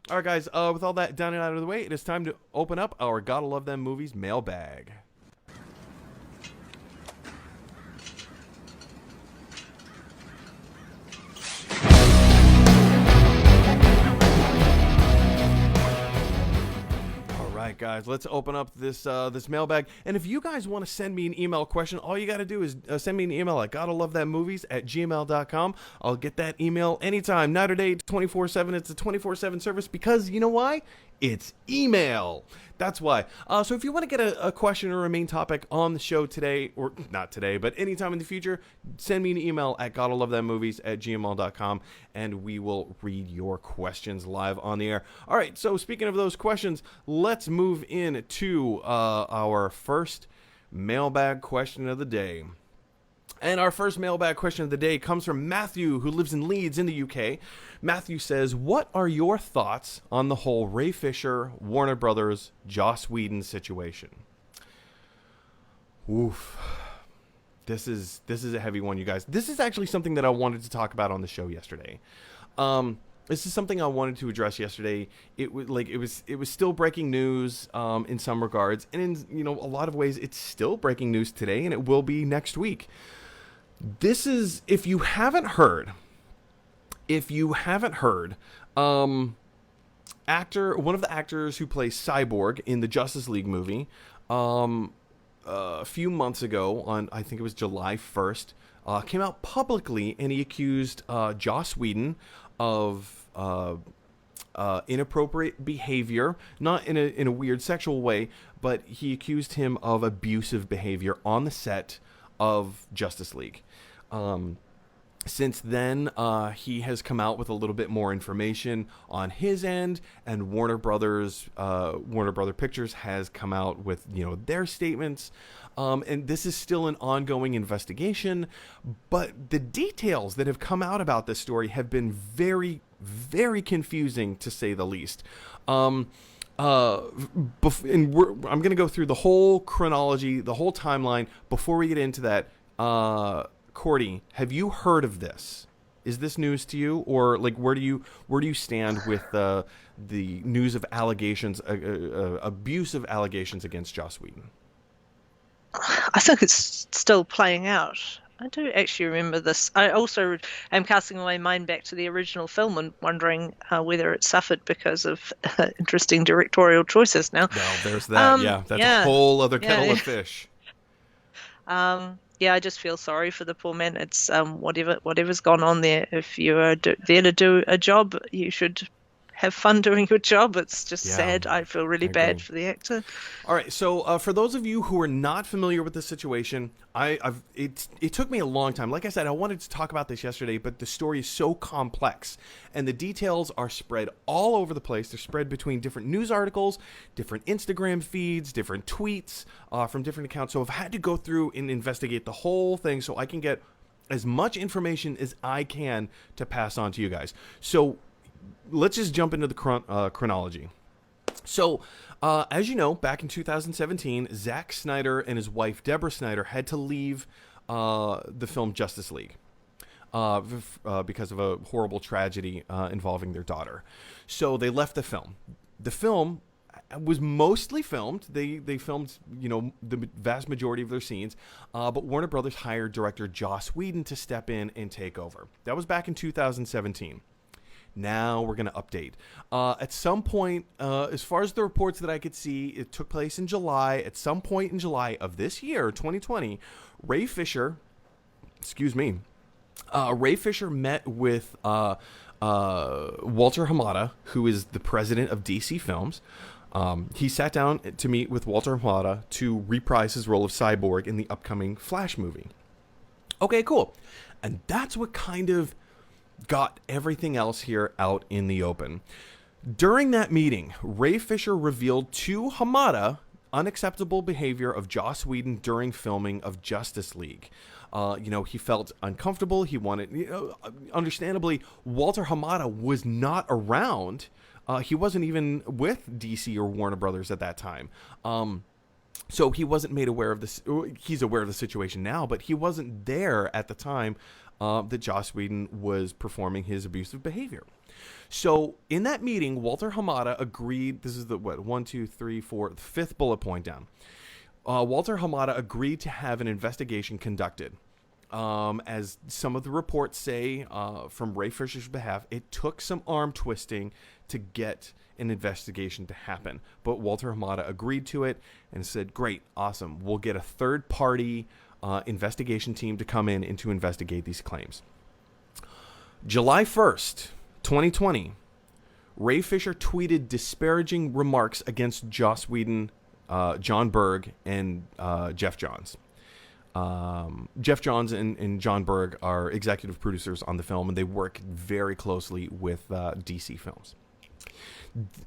All right, guys, with all that done and out of the way, it is time to open up our Gotta Love Them Movies mailbag. All right, guys, let's open up this mailbag. And if you guys want to send me an email question, all you got to do is send me an email at GottaLoveThemMovies@gmail.com. I'll get that email anytime, night or day, 24/7. It's a 24/7 service because you know why? It's email. That's why. So if you want to get a question or a main topic on the show today, or not today, but anytime in the future, send me an email at GottaLoveThemMovies@gmail.com, and we will read your questions live on the air. All right, so speaking of those questions, let's move into our first mailbag question of the day. And our first mailbag question of the day comes from Matthew, who lives in Leeds in the UK. Matthew says, what are your thoughts on the whole Ray Fisher, Warner Brothers, Joss Whedon situation? Oof. This is a heavy one, you guys. This is actually something that I wanted to talk about on the show yesterday. This is something I wanted to address yesterday. It was still breaking news in some regards, and in a lot of ways, it's still breaking news today, and it will be next week. This is, if you haven't heard, one of the actors who plays Cyborg in the Justice League movie, a few months ago, on I think it was July 1st, came out publicly and he accused Joss Whedon of inappropriate behavior, not in a weird sexual way, but he accused him of abusive behavior on the set of Justice League. Since then, he has come out with a little bit more information on his end, and Warner Brothers Pictures has come out with their statements. And this is still an ongoing investigation, but the details that have come out about this story have been very, very confusing, to say the least. And I'm going to go through the whole chronology, the whole timeline. Before we get into that, Cordy, have you heard of this? Is this news to you, or where do you stand with the news of allegations, abusive allegations against Joss Whedon? I think it's still playing out. I do actually remember this. I also am casting my mind back to the original film and wondering whether it suffered because of interesting directorial choices now. Well, there's that. That's a whole other kettle of fish. I just feel sorry for the poor man. It's whatever's gone on there. If you are there to do a job, you should have fun doing your job. It's just sad. I feel really bad for the actor. All right, so for those of you who are not familiar with the situation, it took me a long time. Like I said, I wanted to talk about this yesterday, but the story is so complex, and the details are spread all over the place. They're spread between different news articles, different Instagram feeds, different tweets from different accounts. So I've had to go through and investigate the whole thing so I can get as much information as I can to pass on to you guys. So let's just jump into the chronology. So, as you know, back in 2017, Zack Snyder and his wife, Deborah Snyder, had to leave the film Justice League because of a horrible tragedy involving their daughter. So they left the film. The film was mostly filmed. They filmed, the vast majority of their scenes, but Warner Brothers hired director Joss Whedon to step in and take over. That was back in 2017. Now we're going to update. At some point, as far as the reports that I could see, it took place in July. At some point in July of this year, 2020, Ray Fisher met with Walter Hamada, who is the president of DC Films. He sat down to meet with Walter Hamada to reprise his role of Cyborg in the upcoming Flash movie. Okay, cool. And that's what kind of got everything else here out in the open. During that meeting, Ray Fisher revealed to Hamada unacceptable behavior of Joss Whedon during filming of Justice League. He felt uncomfortable. He wanted, understandably, Walter Hamada was not around. He wasn't even with DC or Warner Brothers at that time. So he wasn't made aware of this. He's aware of the situation now, but he wasn't there at the time that Joss Whedon was performing his abusive behavior. So in that meeting, Walter Hamada agreed. This is the what, one, two, three, four, the fifth bullet point down. Walter Hamada agreed to have an investigation conducted. As some of the reports say, from Ray Fisher's behalf, it took some arm twisting to get an investigation to happen. But Walter Hamada agreed to it and said, great, awesome. We'll get a third-party investigation team to come in and to investigate these claims. July 1st, 2020, Ray Fisher tweeted disparaging remarks against Joss Whedon, John Berg, and Jeff Johns. Jeff Johns and John Berg are executive producers on the film, and they work very closely with DC Films.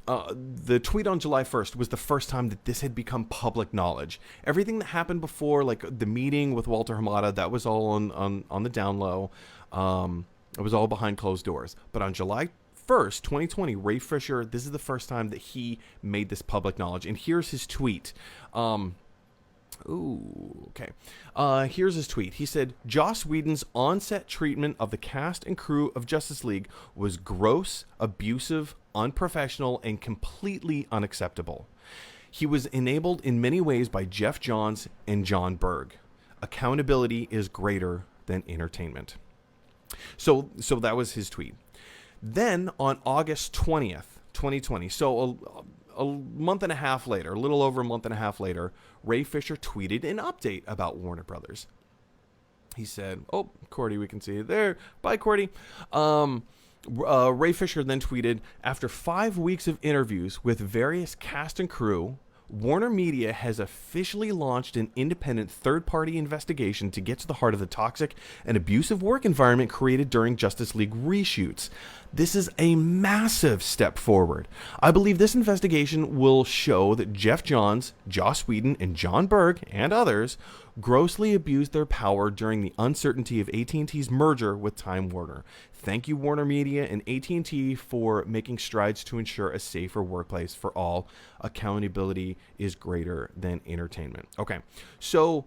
The tweet on July 1st was the first time that this had become public knowledge. Everything that happened before, like the meeting with Walter Hamada, that was all on the down low. It was all behind closed doors. But on July 1st, 2020, Ray Fisher, this is the first time that he made this public knowledge. And here's his tweet. Here's his tweet. He said, Joss Whedon's on-set treatment of the cast and crew of Justice League was gross, abusive, unprofessional, and completely unacceptable. He was enabled in many ways by Jeff Johns and John Berg. Accountability is greater than entertainment. So that was his tweet. Then on August 20th, 2020, so a month and a half later, a little over a month and a half later, Ray Fisher tweeted an update about Warner Brothers. He said, oh, Cordy, we can see it there. Bye, Cordy. Ray Fisher then tweeted, after 5 weeks of interviews with various cast and crew, Warner Media has officially launched an independent third-party investigation to get to the heart of the toxic and abusive work environment created during Justice League reshoots. This is a massive step forward. I believe this investigation will show that Jeff Johns, Joss Whedon, and John Berg, and others, grossly abused their power during the uncertainty of AT&T's merger with Time Warner. Thank you, Warner Media and AT&T, for making strides to ensure a safer workplace for all. Accountability is greater than entertainment. Okay, so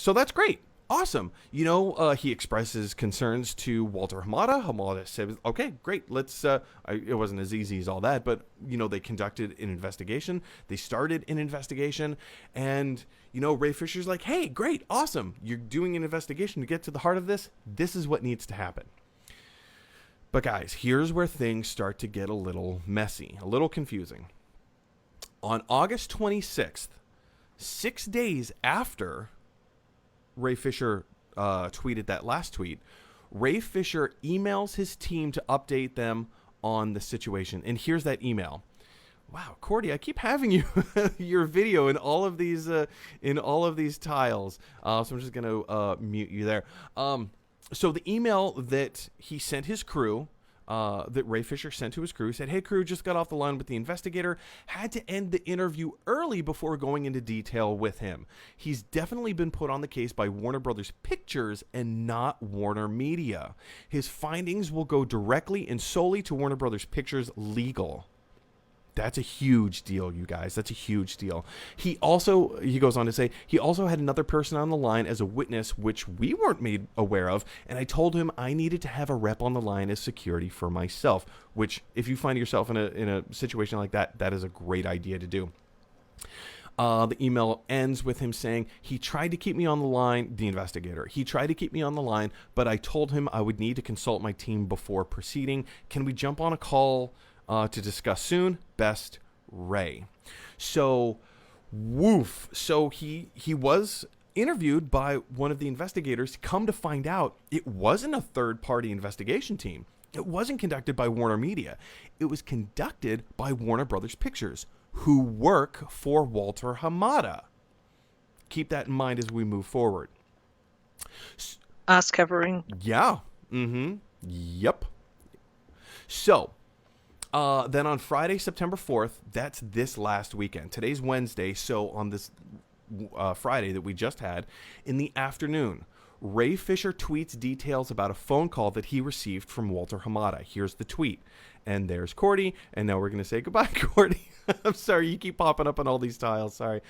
that's great. Awesome. He expresses concerns to Walter Hamada. Hamada said, okay, great. Let's, it wasn't as easy as all that, but, they conducted an investigation. They started an investigation, and, Ray Fisher's like, hey, great, awesome. You're doing an investigation to get to the heart of this. This is what needs to happen. But guys, here's where things start to get a little messy, a little confusing. On August 26th, 6 days after Ray Fisher tweeted that last tweet, Ray Fisher emails his team to update them on the situation. And here's that email. Wow, Cordy, I keep having you your video in all of these tiles. So I'm just gonna mute you there. So the email that he sent his crew, that Ray Fisher sent to his crew, said, hey, crew, just got off the line with the investigator. Had to end the interview early before going into detail with him. He's definitely been put on the case by Warner Brothers Pictures and not Warner Media. His findings will go directly and solely to Warner Brothers Pictures legal. That's a huge deal, you guys. That's a huge deal. He goes on to say, he also had another person on the line as a witness, which we weren't made aware of, and I told him I needed to have a rep on the line as security for myself, which, if you find yourself in a situation like that, that is a great idea to do. The email ends with him saying, he tried to keep me on the line, the investigator. He tried to keep me on the line, but I told him I would need to consult my team before proceeding. Can we jump on a call to discuss soon? Best, Ray. So, woof. So he was interviewed by one of the investigators. Come to find out, it wasn't a third-party investigation team. It wasn't conducted by Warner Media. It was conducted by Warner Brothers Pictures, who work for Walter Hamada. Keep that in mind as we move forward. Ass covering. Yeah. Mm-hmm. Yep. So, then on Friday, September 4th, that's this last weekend. Today's Wednesday, so on this Friday that we just had, in the afternoon, Ray Fisher tweets details about a phone call that he received from Walter Hamada. Here's the tweet. And there's Cordy, and now we're going to say goodbye, Cordy. I'm sorry, you keep popping up on all these tiles. Sorry.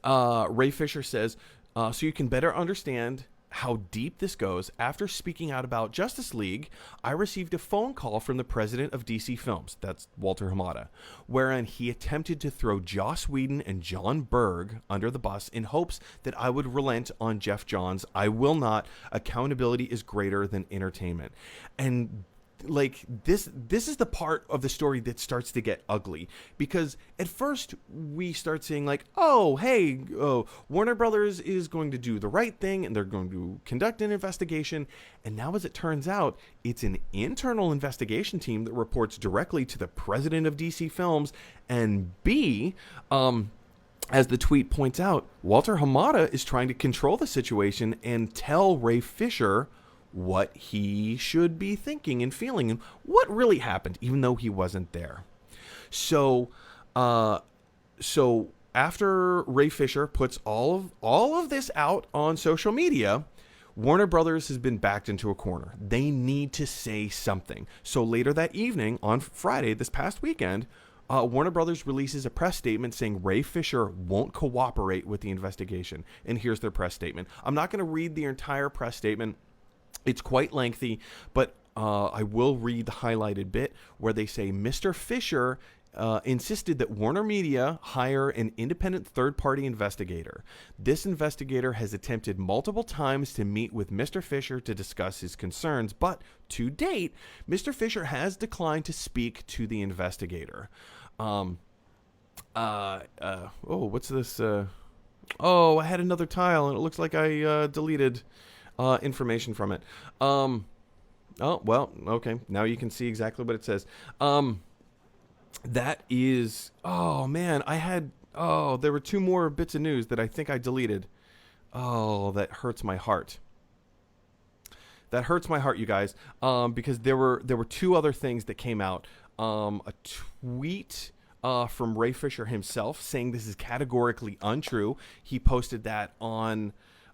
Ray Fisher says, so you can better understand how deep this goes, after speaking out about Justice League, I received a phone call from the president of DC Films, that's Walter Hamada, wherein he attempted to throw Joss Whedon and John Berg under the bus in hopes that I would relent on Jeff Johns' "I will not, accountability is greater than entertainment." And like this is the part of the story that starts to get ugly, because at first we start saying like, oh hey, Warner Brothers is going to do the right thing and they're going to conduct an investigation, and now as it turns out, it's an internal investigation team that reports directly to the president of DC Films. And B, as the tweet points out, Walter Hamada is trying to control the situation and tell Ray Fisher what he should be thinking and feeling and what really happened, even though he wasn't there. So after Ray Fisher puts all of this out on social media, Warner Brothers has been backed into a corner. They need to say something. So later that evening, on Friday, this past weekend, Warner Brothers releases a press statement saying Ray Fisher won't cooperate with the investigation. And here's their press statement. I'm not going to read the entire press statement. It's quite lengthy, but I will read the highlighted bit where they say Mr. Fisher insisted that Warner Media hire an independent third-party investigator. This investigator has attempted multiple times to meet with Mr. Fisher to discuss his concerns, but to date, Mr. Fisher has declined to speak to the investigator. What's this? I had another tile, and it looks like I deleted information from it. Okay. Now you can see exactly what it says. That is, there were two more bits of news that I think I deleted. Oh, that hurts my heart. That hurts my heart, you guys, because there were two other things that came out. A tweet from Ray Fisher himself saying this is categorically untrue. He posted that on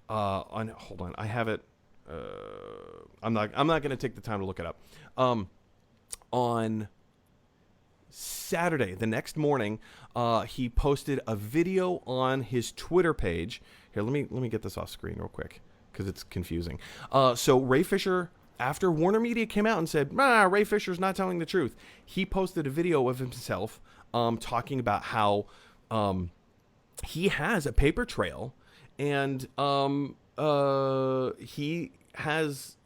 hold on, I have it. I'm not going to take the time to look it up. On Saturday, the next morning, he posted a video on his Twitter page. Here, let me get this off screen real quick because it's confusing. So Ray Fisher, after Warner Media came out and said, Ray Fisher's not telling the truth, he posted a video of himself talking about how he has a paper trail, and he has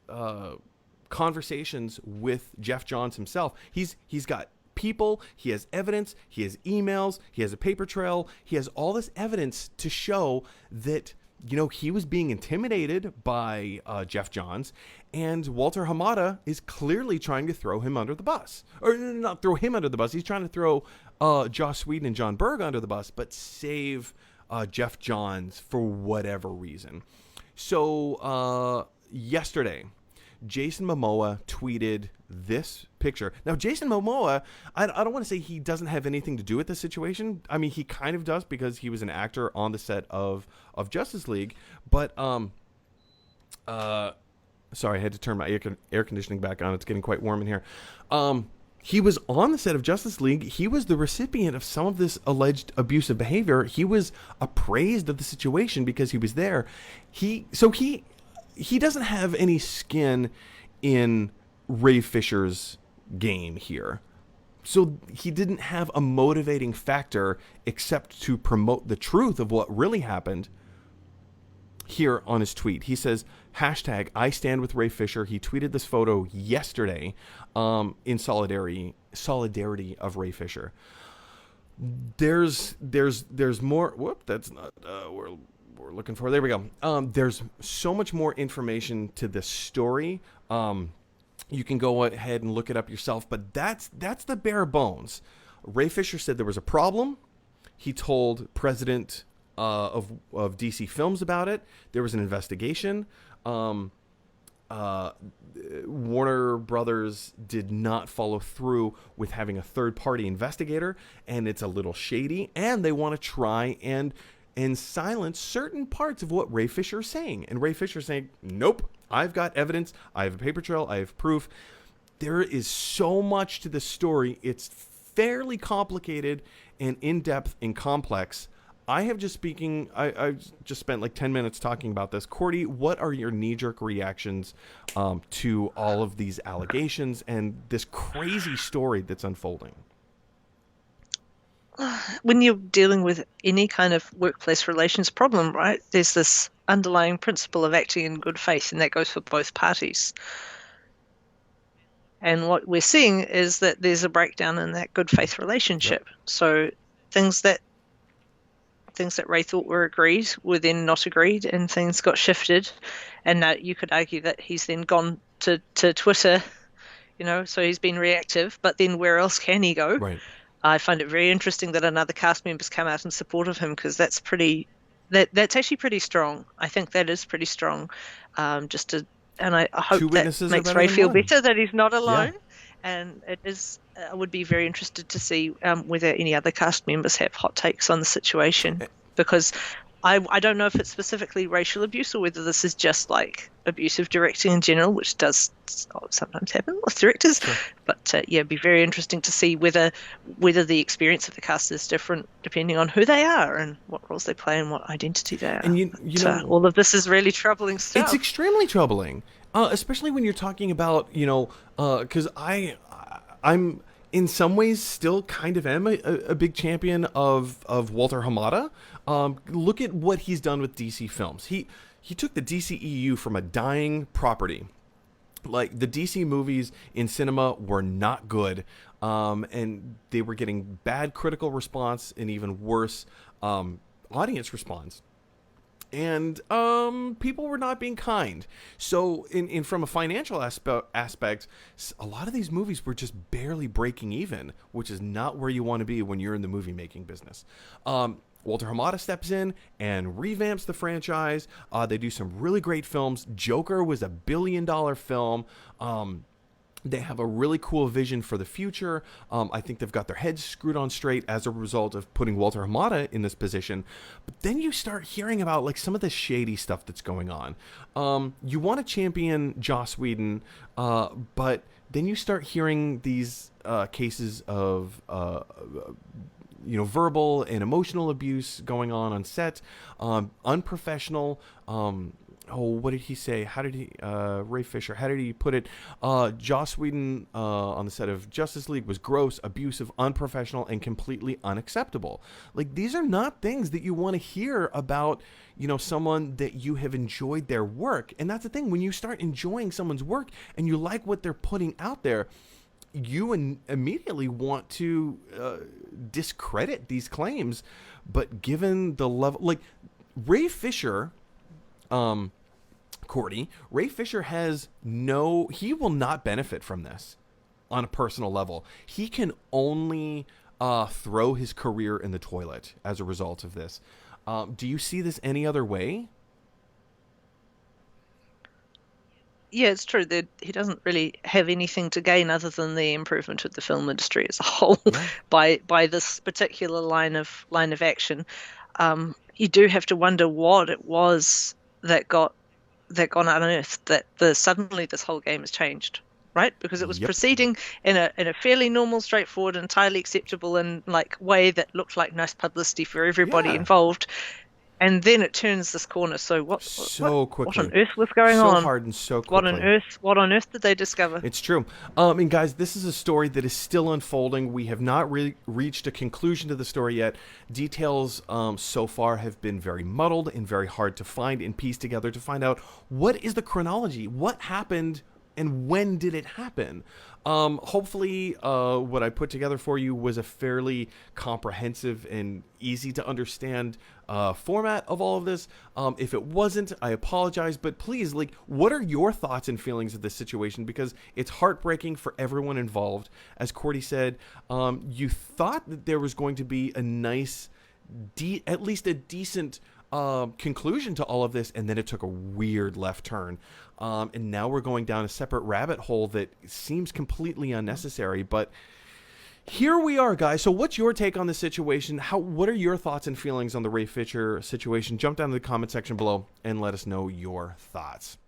conversations with Jeff Johns himself. He's got people, he has evidence, he has emails, he has a paper trail, he has all this evidence to show that, you know, he was being intimidated by Jeff Johns, and Walter Hamada is clearly trying to throw him under the bus. Or not throw him under the bus, he's trying to throw Joss Whedon and John Berg under the bus, but save Jeff Johns for whatever reason. So yesterday, Jason Momoa tweeted this picture. Now, Jason Momoa, I don't want to say he doesn't have anything to do with this situation. I mean, he kind of does because he was an actor on the set of Justice League. But, sorry, I had to turn my air conditioning back on. It's getting quite warm in here. He was on the set of Justice League. He was the recipient of some of this alleged abusive behavior. He was appraised of the situation because he was there. He doesn't have any skin in Ray Fisher's game here. So he didn't have a motivating factor except to promote the truth of what really happened. Here on his tweet, he says, hashtag I stand with Ray Fisher. He tweeted this photo yesterday in solidarity of Ray Fisher. There's more. Whoop, that's not we're looking for. There we go. There's so much more information to this story. You can go ahead and look it up yourself, but that's the bare bones. Ray Fisher said there was a problem. He told President of DC Films about it. There was an investigation. Warner Brothers did not follow through with having a third-party investigator, and it's a little shady, and they want to try and silence certain parts of what Ray Fisher is saying. And Ray Fisher is saying, nope, I've got evidence, I have a paper trail, I have proof. There is so much to this story. It's fairly complicated and in-depth and complex. I have just speaking. I've just spent like 10 minutes talking about this. Cordy, what are your knee-jerk reactions to all of these allegations and this crazy story that's unfolding? When you're dealing with any kind of workplace relations problem, right, there's this underlying principle of acting in good faith, and that goes for both parties. And what we're seeing is that there's a breakdown in that good faith relationship. Yep. So things that Ray thought were agreed were then not agreed, and things got shifted. And now you could argue that he's then gone to Twitter, so he's been reactive. But then where else can he go? Right. I find it very interesting that another cast member's come out in support of him, because that's actually pretty strong. I think that is pretty strong. And I Two hope that witnesses are makes better Ray than feel one. better that he's not alone. Yeah. And it is. I would be very interested to see whether any other cast members have hot takes on the situation, because I don't know if it's specifically racial abuse or whether this is just like abusive directing in general, which does sometimes happen with directors. Sure. But it'd be very interesting to see whether the experience of the cast is different depending on who they are and what roles they play and what identity they are. And you know, all of this is really troubling stuff. it's extremely troubling, especially when you're talking about, because I'm in some ways still kind of am a big champion of Walter Hamada. Look at what he's done with DC films. He took the DCEU from a dying property. Like, the DC movies in cinema were not good, and they were getting bad critical response and even worse audience response. And people were not being kind. So, in from a financial aspect, a lot of these movies were just barely breaking even, which is not where you want to be when you're in the movie making business. Walter Hamada steps in and revamps the franchise. They do some really great films. Joker was $1 billion film. They have a really cool vision for the future. I think they've got their heads screwed on straight as a result of putting Walter Hamada in this position. But then you start hearing about like some of the shady stuff that's going on. You want to champion Joss Whedon, but then you start hearing these cases of verbal and emotional abuse going on set, unprofessional. What did he say? How did he, Ray Fisher, how did he put it? Joss Whedon on the set of Justice League was gross, abusive, unprofessional, and completely unacceptable. Like, these are not things that you want to hear about, someone that you have enjoyed their work. And that's the thing, when you start enjoying someone's work and you like what they're putting out there, you immediately want to discredit these claims. But given the level, like, Ray Fisher, Cordy, Ray Fisher he will not benefit from this on a personal level. He can only throw his career in the toilet as a result of this. Do you see this any other way? Yeah, it's true that he doesn't really have anything to gain other than the improvement of the film industry as a whole by this particular line of action. You do have to wonder what it was that got unearthed, that suddenly this whole game has changed, right? Because it was proceeding in a fairly normal, straightforward, entirely acceptable and like way that looked like nice publicity for everybody involved. And then it turns this corner. So what on earth was going on? So hard and so quickly. What on earth did they discover? It's true. And guys, this is a story that is still unfolding. We have not reached a conclusion to the story yet. Details so far have been very muddled and very hard to find and piece together to find out what is the chronology, what happened, and when did it happen. Hopefully what I put together for you was a fairly comprehensive and easy to understand format of all of this. If it wasn't, I apologize, but please, like, what are your thoughts and feelings of this situation? Because it's heartbreaking for everyone involved. As Cordy said, you thought that there was going to be a nice, at least a decent conclusion to all of this, and then it took a weird left turn. And now we're going down a separate rabbit hole that seems completely unnecessary, but here we are, guys. So what's your take on the situation? What are your thoughts and feelings on the Ray Fisher situation? Jump down to the comment section below and let us know your thoughts.